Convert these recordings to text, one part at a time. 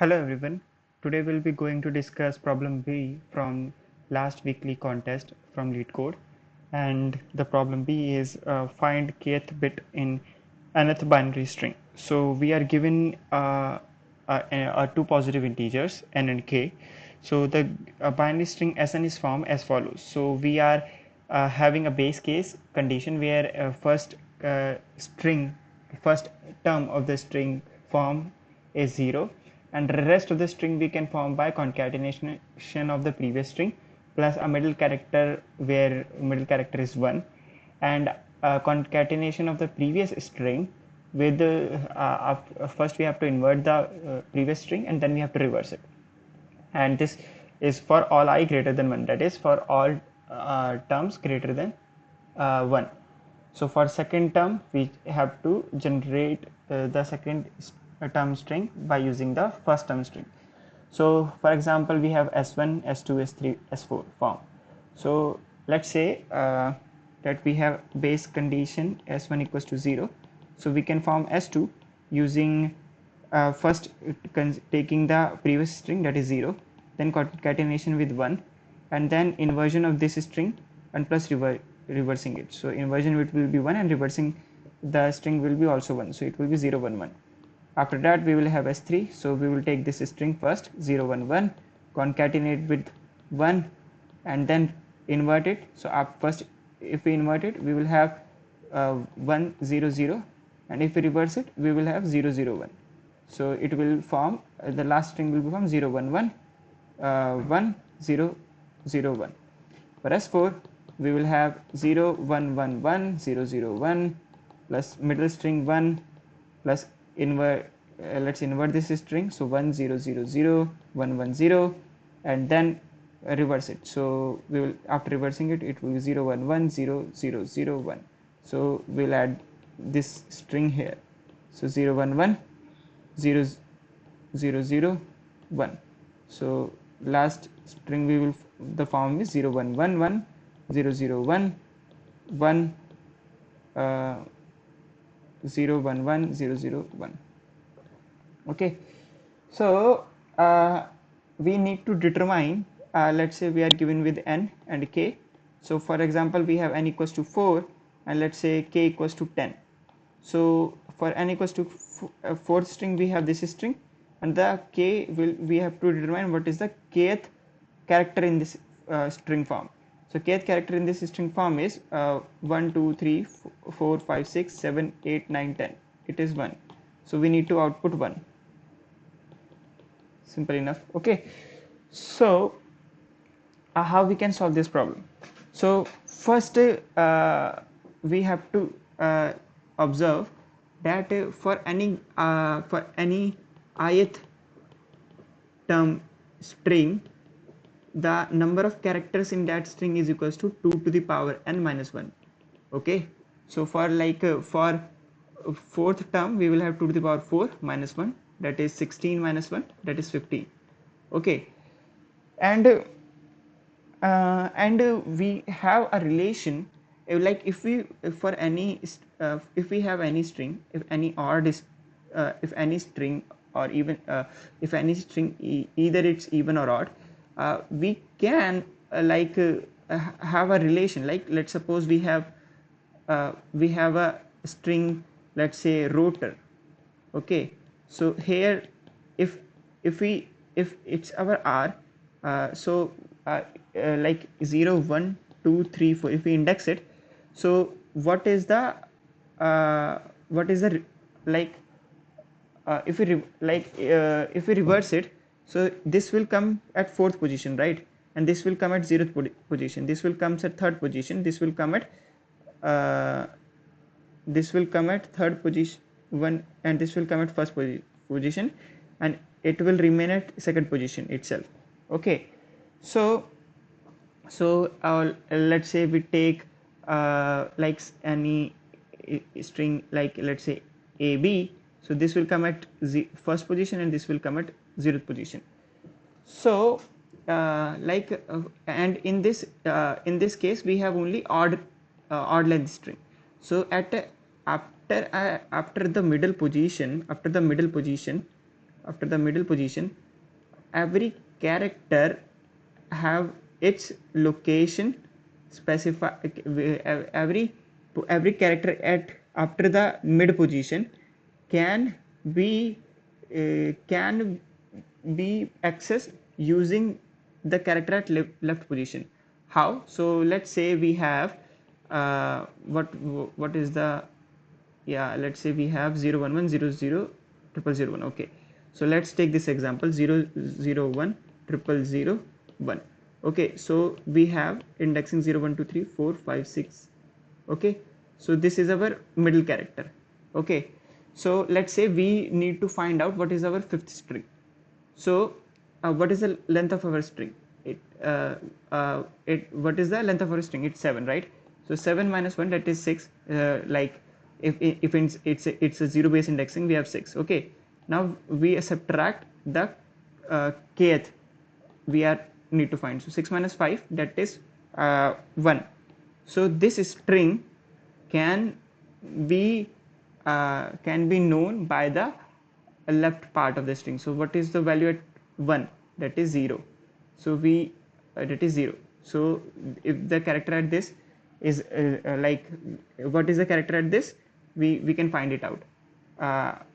Hello everyone. Today we'll be going to discuss problem B from last weekly contest from LeetCode, and the problem B is find kth bit in nth binary string. So we are given two positive integers n and k. So the binary string Sn is formed as follows. So we are having a base case condition where first term of the string form is 0, and the rest of the string we can form by concatenation of the previous string plus a middle character where middle character is 1, and concatenation of the previous string with first we have to invert the previous string and then we have to reverse it, and this is for all I greater than 1, that is for all terms greater than 1. So for second term we have to generate the second term string by using the first term string. So for example we have s1, s2, s3, s4 form. So let's say that we have base condition s1 equals to 0, so we can form s2 using first taking the previous string, that is 0, then concatenation with 1, and then inversion of this string and plus reversing it. So inversion will be 1 and reversing the string will be also 1, so it will be 0 1 1. After that we will have s3, so we will take this string first 0 1 1, concatenate with 1 and then invert it. So first if we invert it we will have 1 0 0, and if we reverse it we will have 0 0 1. So it will form the last string will become 0 1 1 1 0 0 1. For s4 we will have 0 1 1 1 0 0 1 plus middle string 1 plus let's invert this string, so 1 0 0 0 1 1 0, and then reverse it. So we will, after reversing it, it will be 0 1 1 0 0 0 1. So we'll add this string here, so 0 1 1 0 0 0 1. So last string we will, the form is 0 1 1 1 0 0 1 1 0 1 1 0 0 1. Okay, so we need to determine, let's say we are given with n and k. So for example we have n equals to 4 and let's say k equals to 10. So for n equals to fourth string we have this string, and the k will, we have to determine what is the kth character in this string form. So kth character in this string form is 1 2 3 4 5 6 7 8 9 10. It is 1, so we need to output 1. Simple enough. Okay, so how we can solve this problem? So first we have to observe that for any ith term string, the number of characters in that string is equals to 2 to the power n minus 1. Okay, so for for fourth term we will have 2 to the power 4 minus 1, that is 16 minus 1, that is 15. Okay, and we have a relation, like if we for any if we have any string, if any odd is if any string, or even if any string either it's even or odd, we can have a relation. Like let's suppose we have a string, let's say rotor. Okay, so here if if it's our r, so like 0 1 2 3 4, if we index it, so what is the like if we reverse it, so this will come at fourth position, right? And this will come at zeroth position, this will come at third position, this will come at third position one, and this will come at first position, and it will remain at second position itself. Okay, so let's say we take like any string, like let's say AB, so this will come at first position and this will come at zeroth position. So and in this case we have only odd length string. So at after the middle position, after the middle position, every character have its location specify. Every character at after the mid position can be can be accessed using the character at left position. How? So let's say we have what is the, yeah, let's say we have 0 1 1 0 0 triple 0 1. Okay, so let's take this example 0 0 1 triple 0 1. Okay, so we have indexing 0 1 2 3 4 5 6. Okay, so this is our middle character. Okay, so let's say we need to find out what is our fifth string. So what is the length of our string? What is the length of our string? It's 7, right? So 7 minus 1, that is 6. Like if it's a zero base indexing, we have 6. Okay, now we subtract the kth we are need to find. So 6 minus 5, that is 1. So this string can be known by the left part of the string. So what is the value at 1? That is 0. So we that is 0. So if the character at this is like, what is the character at this, we can find it out,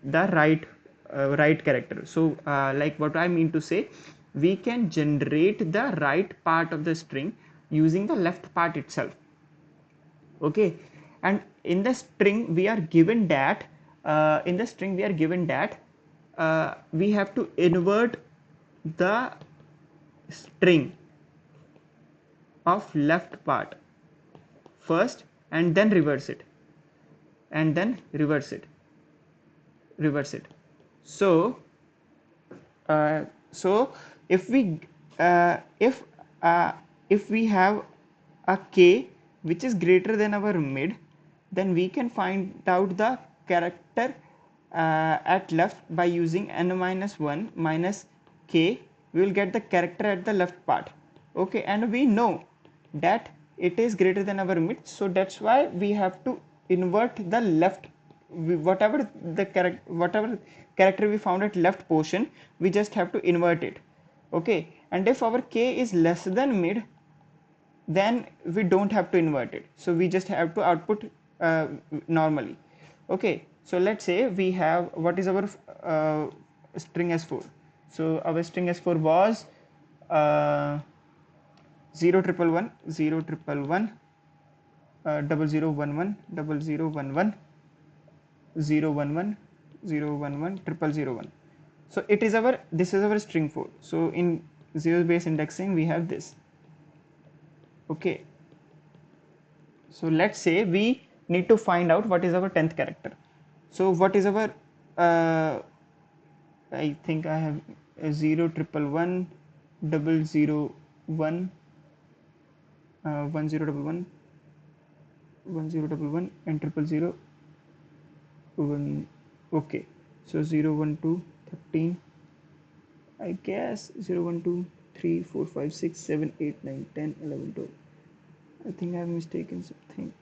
the right character. So like what I mean to say, we can generate the right part of the string using the left part itself. Okay, and in the string we are given that we have to invert the string of left part first and then reverse it, so so if we if we have a k which is greater than our mid, then we can find out the character at left by using n minus 1 minus k. We will get the character at the left part. Okay, and we know that it is greater than our mid, so that's why we have to invert the left, whatever character we found at left portion, we just have to invert it. Okay, and if our k is less than mid, then we don't have to invert it, so we just have to output normally. Okay, so let's say we have, what is our string s4. So our string s4 was 0 triple 1 0 triple 1 double 0 1 1 double 0 1 1 0 1 1 0 1 1 triple 0 1. So it is our, this is our string 4. So in zero base indexing we have this. Okay, so let's say we need to find out what is our 10th character. So what is our I think I have 0 triple 1 double 0 1 1 0 double 1 1 0 double 1 and triple 0 1. Okay, so 0 1 2 13, I guess 0 1 2 3 4 5 6 7 8 9 10 11 12. I think I have mistaken something.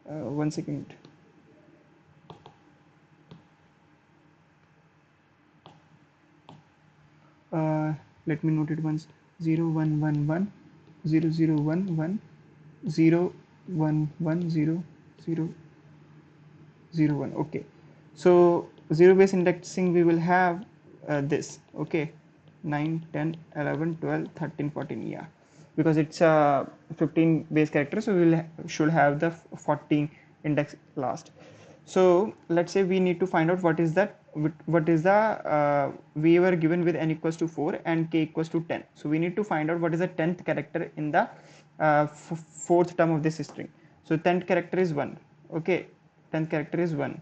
1 second. Let me note it once. 0 1 1 1 0 0 1 1 0 1 1 0 0 0 1. Okay, so zero base indexing we will have this. Okay, 9 10 11 12 13 14. Yeah, because it's a 15 base character, so we will should have the 14 index last. So let's say we need to find out what is that, what is the we were given with n equals to 4 and k equals to 10. So we need to find out what is the 10th character in the fourth term of this string. So 10th character is 1. Okay, 10th character is 1.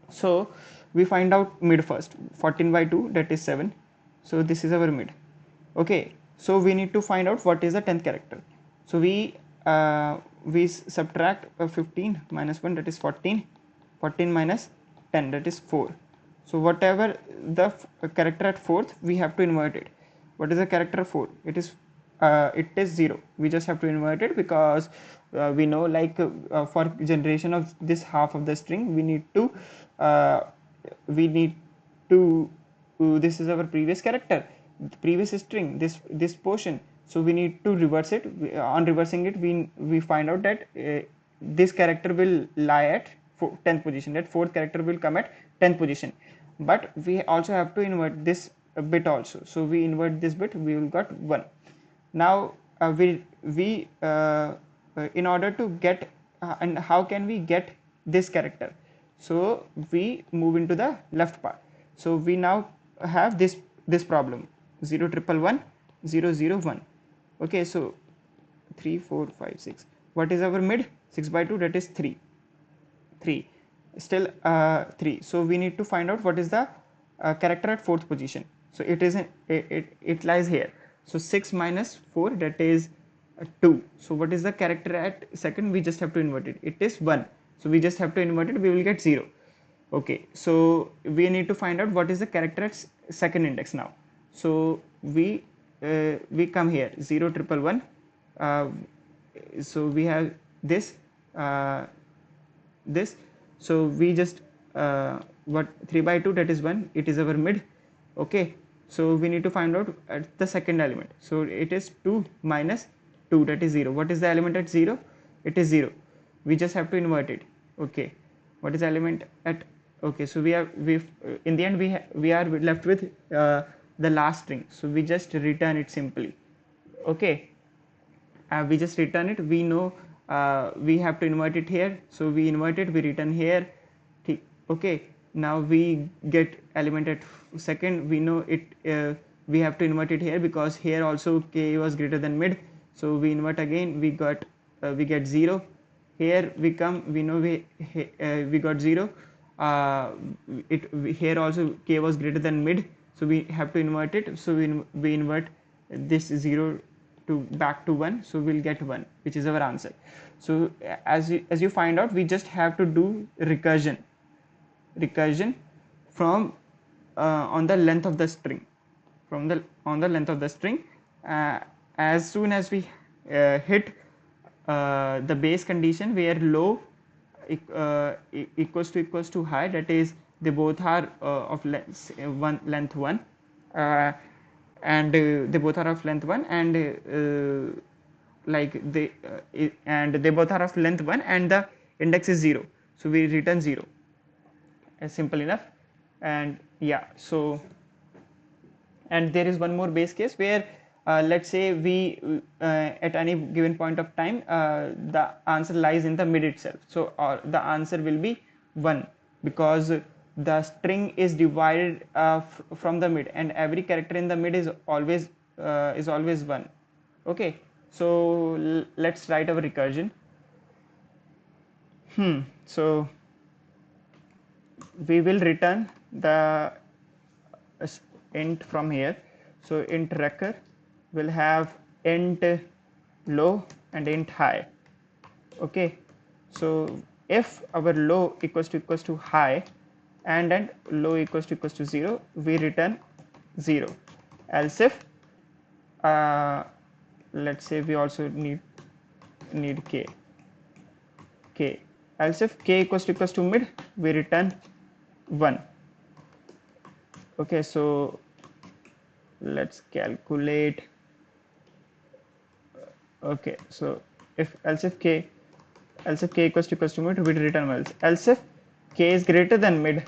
So we find out mid first. 14 by 2, that is 7. So this is our mid. Okay, so we need to find out what is the 10th character. So we subtract 15 minus 1, that is 14. 14 minus 10, that is 4. So whatever the character at fourth, we have to invert it. What is the character 4? It is 0. We just have to invert it, because we know, like for generation of this half of the string, we need to this is our previous character, previous string, this portion. So we need to reverse it. On reversing it, we find out that this character will lie at 10th position, that fourth character will come at 10th position. But we also have to invert this bit also. So we invert this bit, we will got 1. Now in order to get and how can we get this character? So we move into the left part. So we now have this problem: 0 triple 1 0 0 1. Okay, so 3 4 5 6. What is our mid? 6 by 2, that is 3. 3 still 3. So we need to find out what is the character at fourth position. So it is it lies here. So 6 minus 4, that is 2. So what is the character at second? We just have to invert it. It is 1. So we just have to invert it, we will get 0. Okay, so we need to find out what is the character at second index now. So we come here, 0 triple 1. So we have this this. So we just what 3 by 2, that is 1, it is our mid. Okay, so we need to find out at the second element. So it is 2 minus 2, that is 0. What is the element at 0? It is 0. We just have to invert it. Okay, what is the element at? Okay, so we in the end we are left with the last string. So we just return it simply. Okay, we just return it. We know we have to invert it here, so we invert it, we return here. Okay, now we get element at second. We know it, we have to invert it here because here also k was greater than mid. So we invert again, we get 0. Here we come, we know we got 0. Here also k was greater than mid, so we have to invert it. So we invert this 0 to back to 1, so we'll get 1, which is our answer. So as you find out, we just have to do recursion from on the length of the string, on the length of the string. As soon as we hit the base condition where low equals to high, that is they both are of length 1, and they both are of length 1, and and they both are of length 1 and the index is 0, so we return 0. Simple enough. And yeah, so and there is one more base case where let's say we at any given point of time the answer lies in the mid itself. So the answer will be 1 because the string is divided from the mid, and every character in the mid is always 1. Okay, so let's write our recursion. So we will return the int from here. So int recur will have int low and int high. Okay, so if our low equals to high and low equals to 0, we return 0. Else if let's say we also need k. Else if k equals to mid, we return 1. Okay, so let's calculate. Okay, so else if k equals to mid, we return else. Else if k is greater than mid,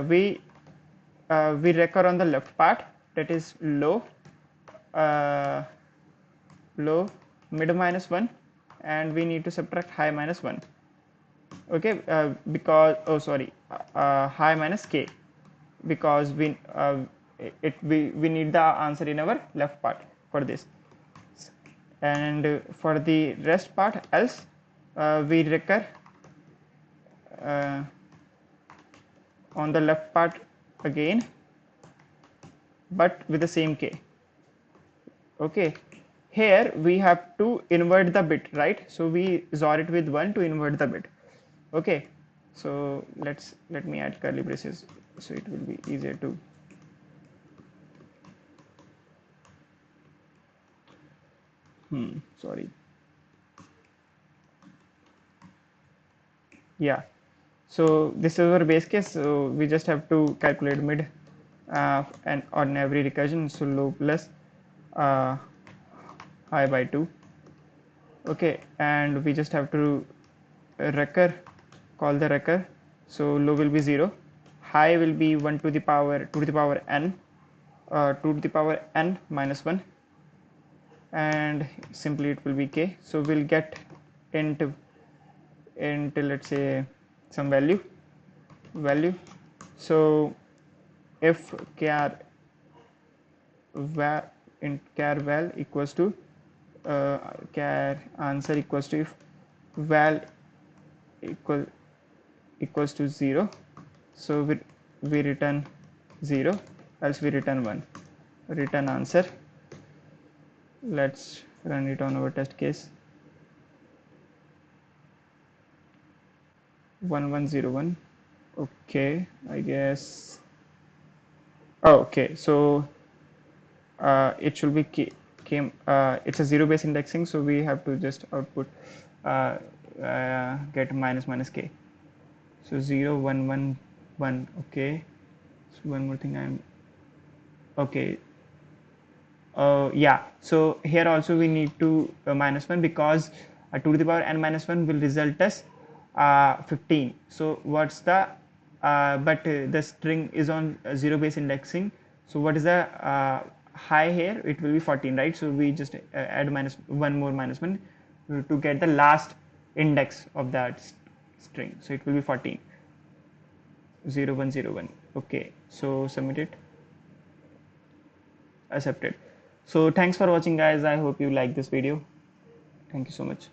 we recur on the left part, that is low mid minus 1, and we need to subtract high minus 1. Okay, because high minus k, because we need the answer in our left part for this. And for the rest part, else we recur on the left part again, but with the same k. Okay, here we have to invert the bit, right? So we XOR it with 1 to invert the bit. Okay, so let me add curly braces so it will be easier to. Sorry. Yeah, So this is our base case. So we just have to calculate mid and on every recursion. So low plus uh, high by 2. Okay, and we just have to recur, call the recur. So low will be 0, high will be 1 to the power 2 to the power n, 2 to the power n minus 1, and simply it will be k. So we'll get into let's say some value. So if kr val int char val equals to char answer equals to, if val equal equals to 0, so we return 0, else we return 1. Return answer. Let's run it on our test case. 1101. Okay, I guess. Oh, okay, so it should be came it's a zero base indexing, so we have to just output get minus minus k. So 0 1 1 1. Okay, so one more thing, I'm okay. Yeah, so here also we need to minus 1, because 2 to the power n minus 1 will result as 15. So what's the but the string is on zero base indexing, so what is the high here? It will be 14, right? So we just add minus 1 more minus 1 to get the last index of that string, so it will be 14. 0101. Okay, so submit it. Accepted. So thanks for watching, guys. I hope you like this video. Thank you so much.